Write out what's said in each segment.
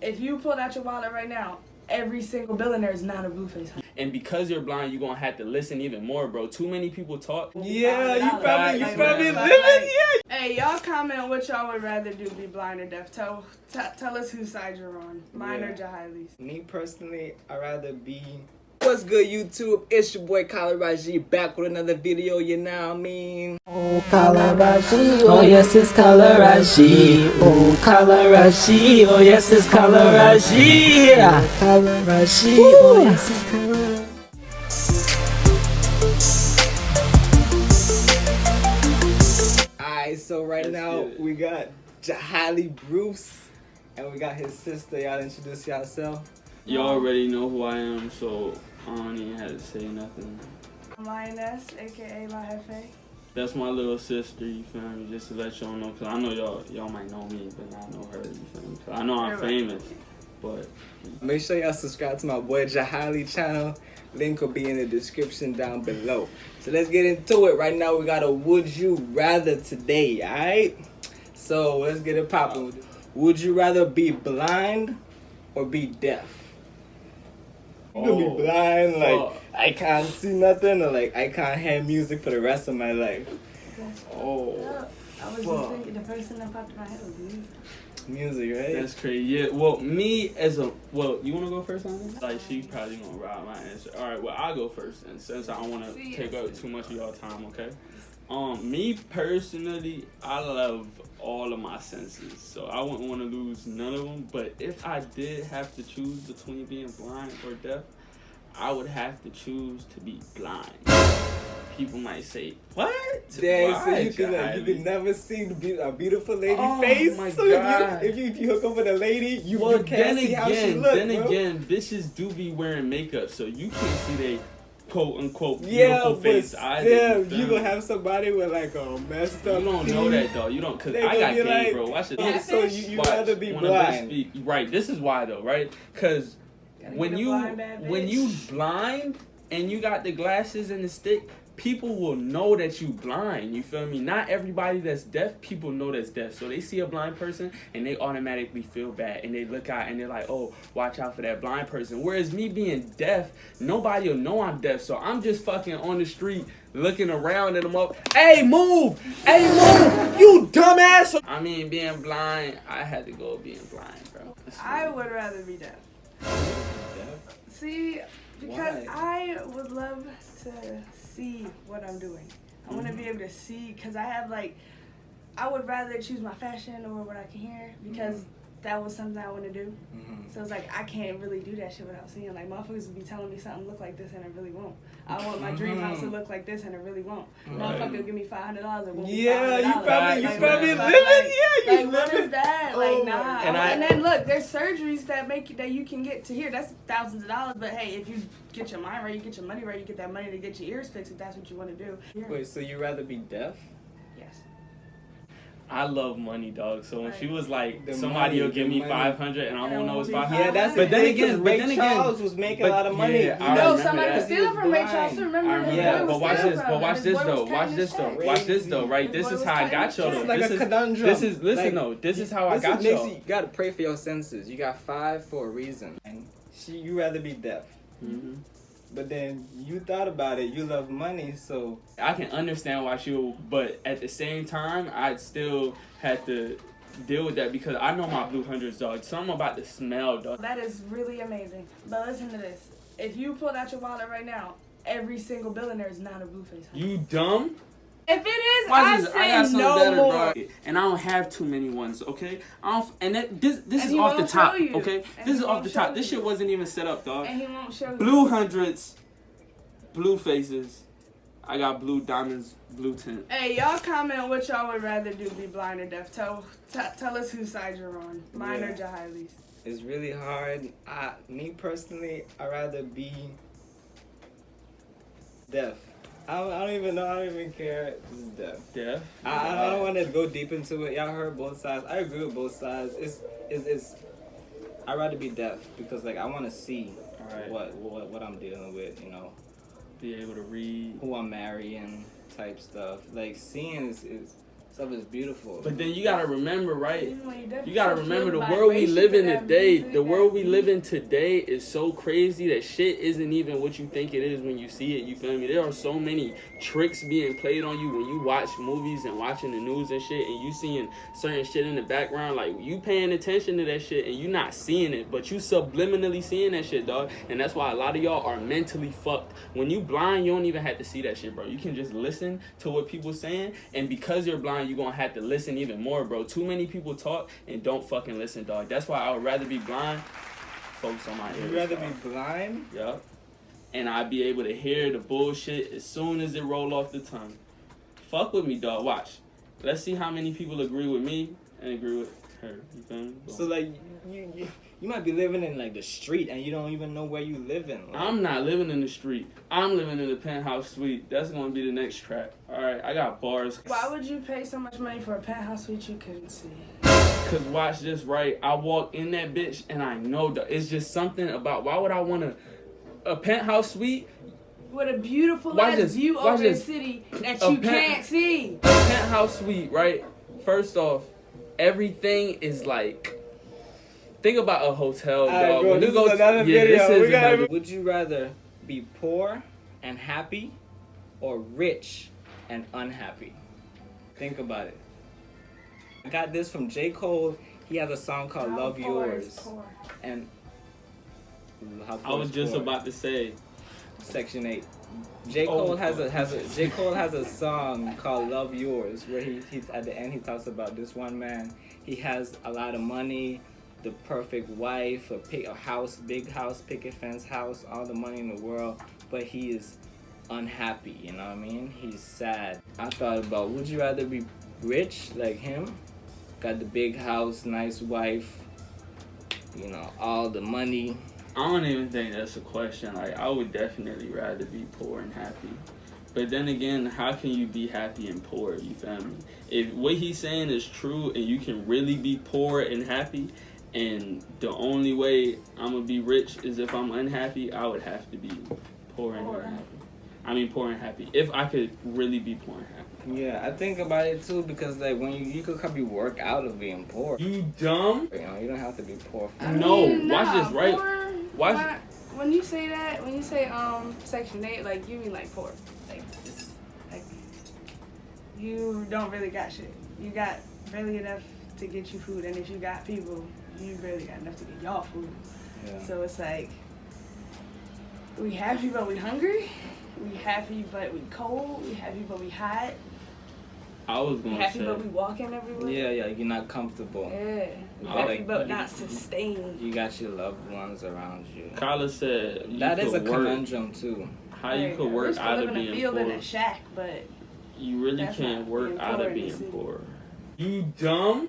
If you pulled out your wallet right now, every single billionaire is not a Blueface. And because you're blind, you're gonna have to listen even more, bro. Too many people talk. Yeah, you Like, probably like, living, yeah. Hey, y'all comment what y'all would rather do, be blind or deaf. Tell us whose side you're on, mine or Jah Haile's. Me personally, I'd rather be... What's good, YouTube? It's your boy Callah Raji back with another video, you know what I mean? Oh, Callah Raji, oh yes, it's Callah Raji. Oh, Callah Raji, oh yes, it's Callah Raji. Callah Raji, oh yes, it's Callah Raji. Alright, so right now we got Jah Haile Bruce and we got his sister. Y'all introduce yourself. You already know who I am, so I don't even have to say nothing. Lioness, aka La Jefe. That's my little sister, you feel me? Just to let y'all know, cause I know y'all might know me, but not know her, you feel me? Cause I know I'm famous, but... Make sure y'all subscribe to my boy Jah Haile channel. Link will be in the description down below. So let's get into it. Right now we got a Would You Rather today, alright? So let's get it popping. Would you rather be blind or be deaf? You gonna be blind, like I can't see nothing, or like I can't hear music for the rest of my life. I was just thinking, the first thing that popped in my head was music. Music, right? That's crazy. Yeah, well, me as a... Well, you want to go first on this? Like, she probably going to ride my answer. All right, well, I'll go first, and since I don't want to take up too much of y'all time, okay? Me personally, I love all of my senses, so I wouldn't want to lose none of them. But if I did have to choose between being blind or deaf, I would have to choose to be blind. People might say, "What?" Yeah, so you can never see a beautiful lady face. My so God. if you hook up with a lady, you Well, can't see how she looks. Then again, bitches do be wearing makeup, so you can't see they quote unquote beautiful face either. Yeah, you gonna have somebody with like a messed up. You don't know that though. You don't, cause They I got be game, like, bro. Watch it. So you rather be blind. Right. This is why though, right? Cause when you blind and you got the glasses and the stick, people will know that you blind. You feel me? Not everybody that's deaf, people know that's deaf. So they see a blind person and they automatically feel bad and they look out and they're like, oh, watch out for that blind person. Whereas me being deaf, nobody will know I'm deaf. So I'm just fucking on the street looking around and I'm up, hey, move! Hey, move! You dumbass! I mean, being blind, I had to go being blind, bro. I would rather be deaf. See, because I would love to see what I'm doing. I want to be able to see, because I have like, I would rather choose my fashion or what I can hear, because that was something I want to do. So it's like, I can't really do that shit without seeing. Like, motherfuckers would be telling me something look like this and it really won't. I want my dream house to look like this and it really won't. Motherfucker will give me $500 and won't be $500. Yeah, you probably living. Like, what is that? Like, nah. And then look, there's surgeries that you can get to hear. That's thousands of dollars. But hey, if you get your mind right, you get your money right, you get that money to get your ears fixed if that's what you want to do. Wait, so you rather be deaf? Yes. I love money, dog. So when she was like, The somebody money, will give the me money. 500 and I don't know it's 500. Yeah, that's but the then thing, again, Ray Charles was making a lot of money. Yeah, You I No, remember somebody was that. stealing from Ray Charles. blind. Remember this Yeah, boy was but watch stealing this. from But him. watch His this boy though. was Watch cutting this his though. check. Watch this though. Right. His This boy is was how I cutting got his y'all. check. Though. It's like a conundrum. Listen Like, though. This is how I this got makes y'all. you gotta pray for your senses. You got 5 for a reason. And you rather be deaf. But then you thought about it. You love money, so I can understand why she would, but at the same time, I'd still had to deal with that because I know my blue hundreds, dog. Something about the smell, dog. That is really amazing. But listen to this. If you pulled out your wallet right now, every single billionaire is not a Blueface. You dumb? If it is, Watch I this. say got something no better, more. bro. And I don't have too many ones, okay? I don't, and this And is he off the won't top, show you. okay? And This he is off won't the top. show This you. shit wasn't even set up, dog. And he won't show you. Blue hundreds, blue faces. I got blue diamonds, blue tint. Hey, y'all comment what y'all would rather do, be blind or deaf. Tell us whose side you're on, mine or Jah Haile's. it's really hard. Me personally, I'd rather be deaf. I don't even know. I don't even care. This is deaf. Deaf. I don't want to go deep into it. Y'all heard both sides. I agree with both sides. It's I'd rather be deaf because like I want to see what I'm dealing with. You know, Be able to read. who I'm marrying, type stuff. Like seeing is Stuff is beautiful. But then you gotta remember, right? You You gotta remember the world we live in today. The world we live in today is so crazy that shit isn't even what you think it is when you see it. You feel me? There are so many tricks being played on you when you watch movies and watching the news and shit, and you seeing certain shit in the background. Like, you paying attention to that shit and you not seeing it, but you subliminally seeing that shit, dog. And that's why a lot of y'all are mentally fucked. When you blind, you don't even have to see that shit, bro. You can just listen to what people saying, and because you're blind, you're gonna have to listen even more, bro. Too many people talk and don't fucking listen, dog. That's why I would rather be blind, focus on my ears. You'd rather dog. be blind? Yup. And I'd be able to hear the bullshit as soon as it roll off the tongue. Fuck with me, dog. Watch. Let's see how many people agree with me and agree with her. You feel me? Boom. So like you might be living in like the street and you don't even know where you live in. Like, I'm not living in the street. I'm living in the penthouse suite. That's gonna be the next track. Alright, I got bars. Why would you pay so much money for a penthouse suite you couldn't see? Cause watch this, right? I walk in that bitch and I know that it's just something about, why would I want a penthouse suite? With a beautiful Watch ass this, view watch over the this. city that A you pen- can't see. A penthouse suite, right? First off, everything is like, think about a hotel, alright, dog. bro, When this you go is another video. this is We gotta- another. Would you rather be poor and happy or rich and unhappy? Think about it. I got this from J. Cole. He has a song called Love Yours. And how I was poor is just poor? about to say, Section 8. J. Cole J. Cole has a song called Love Yours where he at the end he talks about this one man. He has a lot of money, the perfect wife, a house, big house, picket fence house, all the money in the world, but he is unhappy, you know what I mean? He's sad. I thought about, would you rather be rich like him? Got the big house, nice wife, you know, all the money. I don't even think that's a question. Like, I would definitely rather be poor and happy. But then again, how can you be happy and poor? You feel me? If what he's saying is true and you can really be poor and happy, and the only way I'm gonna be rich is if I'm unhappy, I would have to be poor and unhappy. I mean, poor and happy. If I could really be poor and happy. Yeah, I think about it too because like when you could probably work out of being poor. You dumb? You know, you don't have to be poor. No, watch this, right? Watch. When you say that, when you say Section 8, like you mean like poor, like just like you don't really got shit. You got barely enough to get you food, and if you got people, you barely got enough to get y'all food. Yeah. So it's like we happy but we hungry. We happy but we cold. We happy but we hot. I was We gonna happy say. but we walking everywhere. Yeah, you're not comfortable. Yeah. We Oh, happy like, but not sustained. You got your loved ones around you. Callah said you That is a could work. conundrum too. How you could work out of live in a being field poor? in a shack, but You really That's can't not work being out poor of in the being city. poor. You dumb?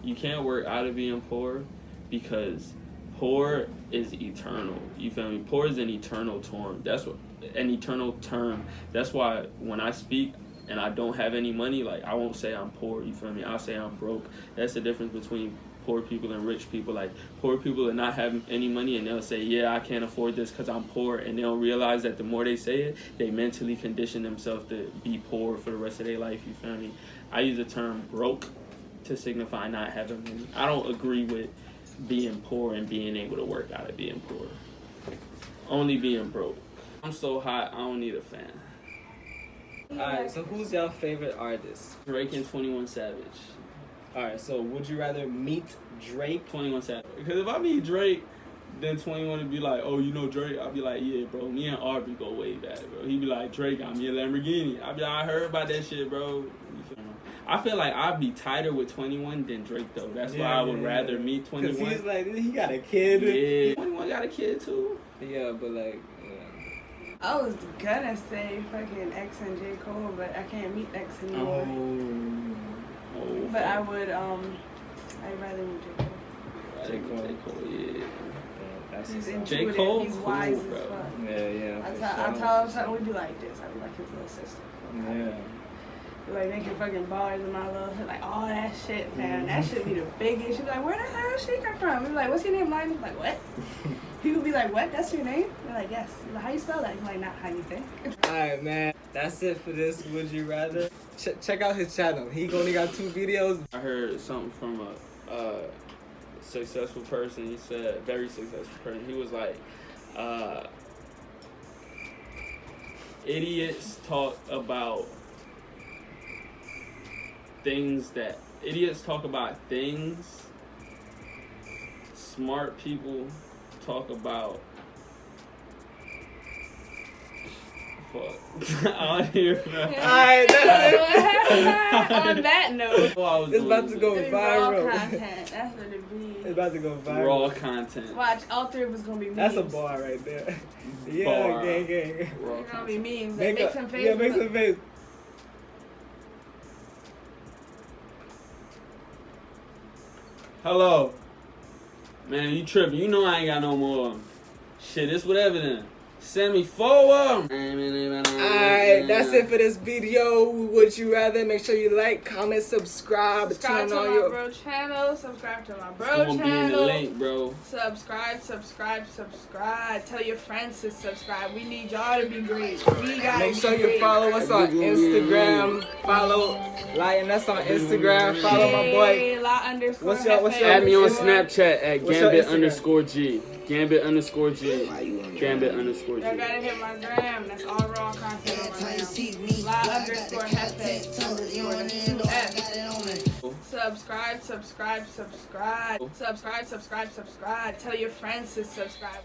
You can't work out of being poor because poor is eternal. You feel me? Poor is an eternal term. That's what an eternal term. That's why when I speak and I don't have any money, like I won't say I'm poor. You feel me? I'll say I'm broke. That's the difference between poor people and rich people. Like poor people are not having any money and they'll say, yeah, I can't afford this because I'm poor, and they don't realize that the more they say it, they mentally condition themselves to be poor for the rest of their life. You feel me? I use the term broke to signify not having money. I don't agree with being poor and being able to work out of being poor. Only being broke. I'm so hot, I don't need a fan. Alright, so who's your favorite artist? Drake and 21 Savage. Alright, so would you rather meet Drake? 21 Savage. Because if I meet Drake, then 21 would be like, oh, you know Drake? I'll be like, yeah, bro. Me and Aubrey go way back, bro. He'd be like, Drake, I'm your Lamborghini. I'll be like, I heard about that shit, bro. You feel me? I feel like I'd be tighter with 21 than Drake, though. That's why I would rather meet 21. Because he's like, he got a kid. Yeah, 21 got a kid, too. Yeah, but like, I was gonna say fucking X and J. Cole, but I can't meet X anymore. Oh, But I would I'd rather meet J. Cole. J. Cole. J. Cole, yeah. That's He's what's up. J. intuitive. Cole, He's cool, wise bro. as fuck. Yeah, I for tell sure. him something, we'd be like this. I'd be like his little sister. Yeah. like making fucking bars in my little like all that shit, man. That should be the biggest. She'd be like, where the hell she come from? We be like, what's your name, Lionel? Like, what? People be like, what? That's your name? We're like, yes. Like, how you spell that? I'm like, not how you think. Alright, man. That's it for this Would You Rather. Check out his channel. He only got 2 videos. I heard something from a successful person. He said, very successful person. He was like, idiots talk about things. Smart people talk about. Fuck. I don't hear. Alright, that's it. On that note, It's about to go viral. Raw content. That's what it be. It's about to go viral. Raw content. Watch, all 3 of us gonna be memes. That's a bar right there. Yeah, Bar. gang. We're gonna be memes. Like, Make make a- some face. Yeah, make some face. Hello. Man, you tripping. You know I ain't got no more. Shit, it's whatever then. Send me forward. Alright, that's it for this video. Would you rather? Make sure you like, comment, subscribe, Subscribe turn to on my your. bro channel. Subscribe to my bro It's gonna be in the channel. link, bro. Subscribe. Tell your friends to subscribe. We need y'all to be great. We gotta Make be sure you great. follow us on Instagram. Follow Lioness on Instagram. Follow my boy. Hey, What's your- Add me on Instagram? Snapchat at What's your Instagram? Gambit_G. Gambit_G. Gambit_G. Y'all gotta hit my gram. That's all raw content on my gram. La_Hefe. Subscribe. Tell your friends to subscribe.